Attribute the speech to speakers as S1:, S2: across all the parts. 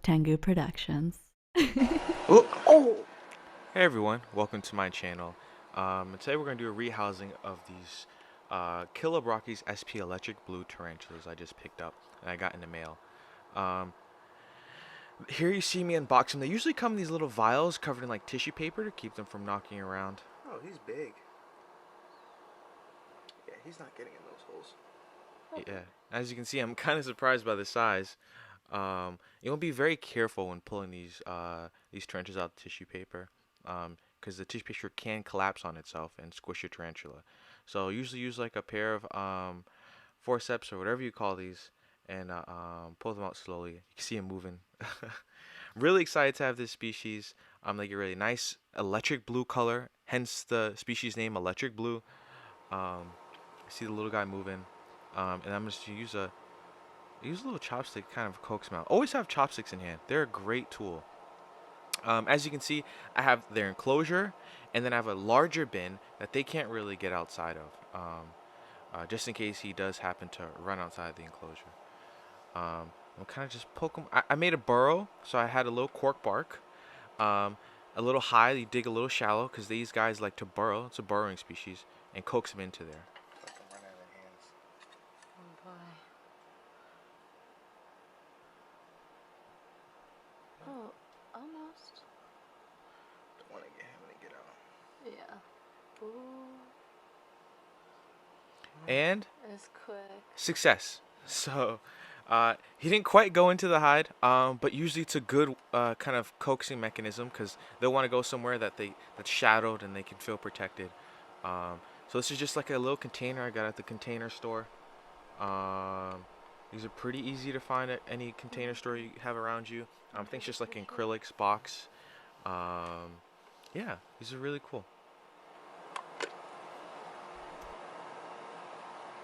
S1: Tengu Productions.
S2: Oh. Oh. Hey everyone, welcome to my channel. Today we're going to do a rehousing of these Chilobrachys SP Electric Blue Tarantulas I just picked up and I got in the mail. Here you see me unbox them. They usually come in these little vials covered in like tissue paper to keep them from knocking around.
S3: Oh, he's big. Yeah, he's not getting in those holes.
S2: Yeah, as you can see, I'm kind of surprised by the size. You want to be very careful when pulling these tarantulas out of tissue paper, because the tissue paper can collapse on itself and squish your tarantula. So usually use like a pair of forceps or whatever you call these, and pull them out slowly. You can see them moving. I'm really excited to have this species. They get really nice electric blue color, hence the species name electric blue. See the little guy moving, and I'm just use a little chopstick to kind of coax them out. Always have chopsticks in hand. They're a great tool. As you can see, I have their enclosure, and then I have a larger bin that they can't really get outside of, just in case he does happen to run outside the enclosure. I'll kind of just poke him. I made a burrow, so I had a little cork bark, a little high. You dig a little shallow because these guys like to burrow. It's a burrowing species, and coax them into there.
S3: Let them run out of hands.
S1: Oh boy. Oh, almost.
S3: Don't want to get him to get out.
S1: Yeah. Ooh.
S2: And
S1: It's quick.
S2: success. So he didn't quite go into the hide, but usually it's a good kind of coaxing mechanism because they'll want to go somewhere that's shadowed and they can feel protected. So this is just like a little container I got at the container store. These are pretty easy to find at any container store you have around you. I think it's just like an acrylics box. Yeah, these are really cool.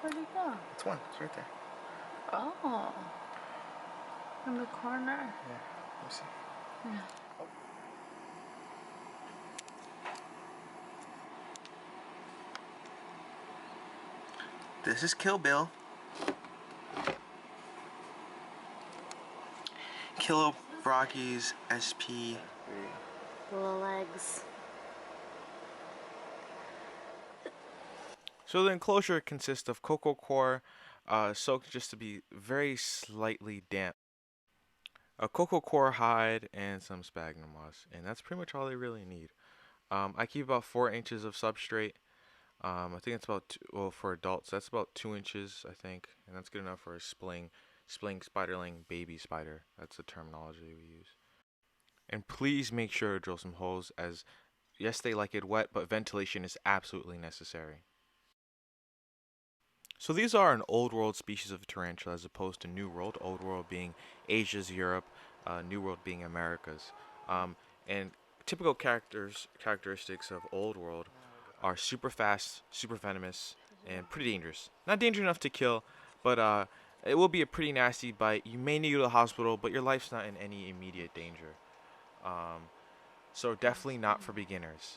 S1: Where'd he go?
S3: It's one. It's right there.
S1: Oh. In the corner.
S3: Yeah. Let me see.
S1: Yeah.
S3: Oh. This is Kill Bill. Chilobrachys SP.
S1: Little legs.
S2: So the enclosure consists of cocoa coir, soaked just to be very slightly damp, a cocoa coir hide, and some sphagnum moss, and that's pretty much all they really need. I keep about 4 inches of substrate. I think it's about well, for adults that's about 2 inches, I think, and that's good enough for a spling spiderling baby spider. That's the terminology we use. And please make sure to drill some holes, as yes, they like it wet, but ventilation is absolutely necessary. So these are an old world species of tarantula as opposed to new world. Old world being Asia's Europe, new world being America's. And typical characteristics of old world are super fast, super venomous, and pretty dangerous. Not dangerous enough to kill, but it will be a pretty nasty bite. You may need to go to the hospital, but your life's not in any immediate danger. So definitely not for beginners.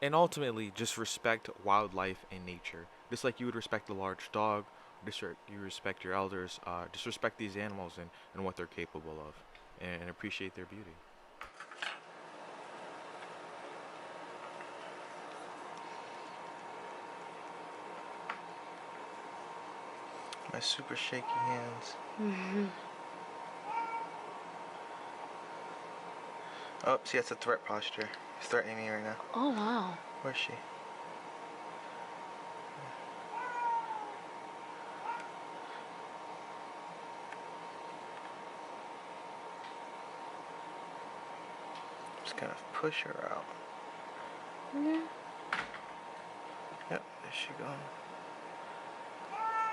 S2: And ultimately, just respect wildlife and nature. Just like you would respect a large dog, you respect your elders, just respect these animals and what they're capable of, and appreciate their beauty.
S3: My super shaky hands. Oh, see, that's a threat posture. He's threatening me right now.
S1: Oh wow.
S3: Where's she? Just kind of push her out.
S1: Yeah.
S3: Yep, there she goes.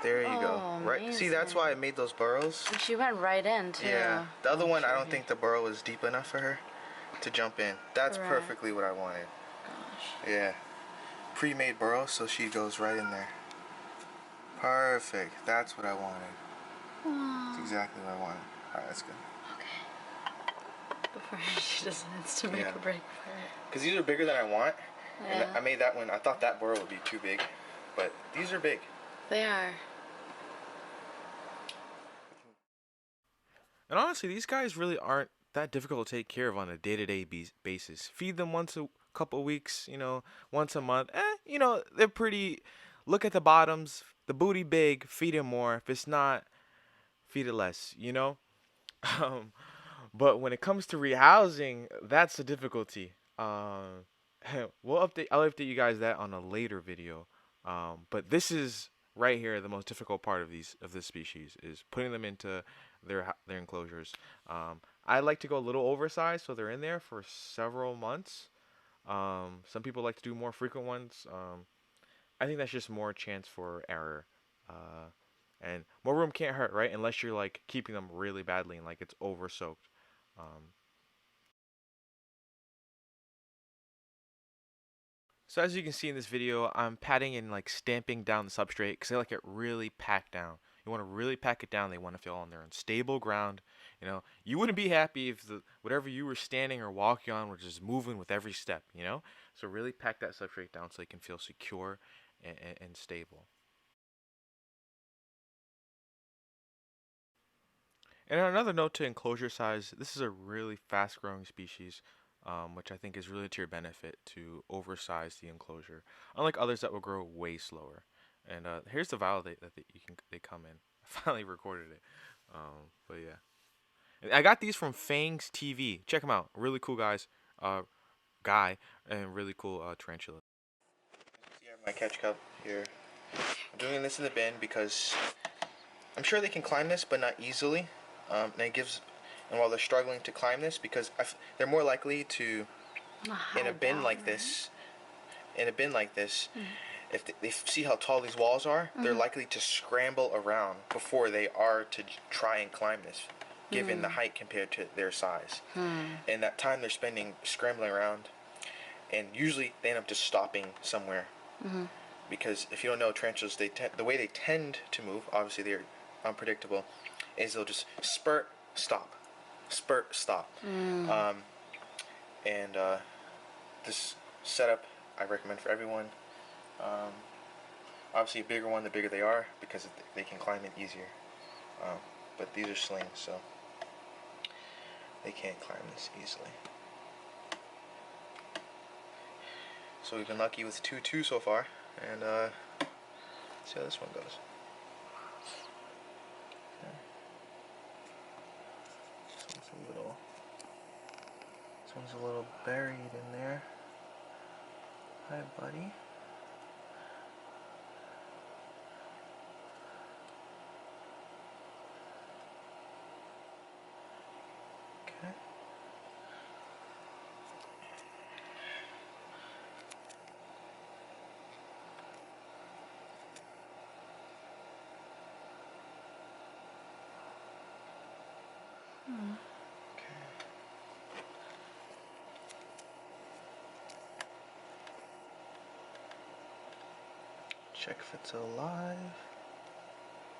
S3: There you go. Right. See, that's why I made those burrows.
S1: She went right in too.
S3: Yeah. The other one, I don't think the burrow was deep enough for her to jump in. That's
S1: Correct.
S3: perfectly what I wanted.
S1: Gosh.
S3: Yeah. Pre-made burrow, so she goes right in there. Perfect. That's what I wanted. That's exactly what I wanted. Alright, that's good.
S1: Okay. Before she decides to make a break for it.
S3: Because these are bigger than I want.
S1: Yeah.
S3: And I made that one. I thought that burrow would be too big. But these are big.
S1: They are.
S2: And honestly, these guys really aren't that difficult to take care of on a day-to-day basis. Feed them once a couple weeks, once a month. They're pretty. Look at the bottoms. The booty big. Feed it more. If it's not, feed it less. Um, but when it comes to rehousing, that's the difficulty. I'll update you guys that on a later video. But this is right here the most difficult part of this species is putting them into their enclosures. I like to go a little oversized so they're in there for several months. Some people like to do more frequent ones. I think that's just more chance for error. Uh, and more room can't hurt, right? Unless you're like keeping them really badly and like it's over soaked. Um, so as you can see in this video, I'm patting and like stamping down the substrate because I like it really packed down. You want to really pack it down. They want to feel on their unstable ground. You wouldn't be happy if whatever you were standing or walking on was just moving with every step. So really pack that substrate down so they can feel secure and stable. And on another note to enclosure size, this is a really fast growing species, which I think is really to your benefit to oversize the enclosure, unlike others that will grow way slower. And here's the validate that they come in. I finally recorded it. But yeah. And I got these from Fangs TV. Check them out. Really cool guy, and really cool tarantula.
S3: See, I have my catch cup here. I'm doing this in the bin because I'm sure they can climb this, but not easily. And while they're struggling to climb this, because they're more likely to, in a bin like this, if they see how tall these walls are, they're likely to scramble around before they are to try and climb this, given the height compared to their size. And that time they're spending scrambling around, and usually they end up just stopping somewhere. Because if you don't know, tarantulas, the way they tend to move, obviously they're unpredictable, is they'll just spurt, stop, and this setup I recommend for everyone. Obviously a bigger one, the bigger they are, because they can climb it easier. But these are slings, so they can't climb this easily. So we've been lucky with 2 so far, and see how this one goes. This one's a little buried in there. Hi, buddy. Okay. Check if it's alive.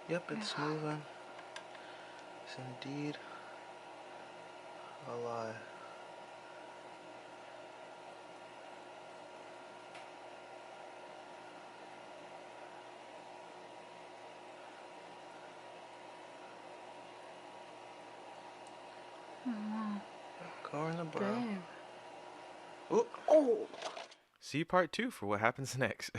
S3: Yep, it's moving. It's indeed alive. Go in the burrow.
S1: Oh.
S2: See part 2 for what happens next.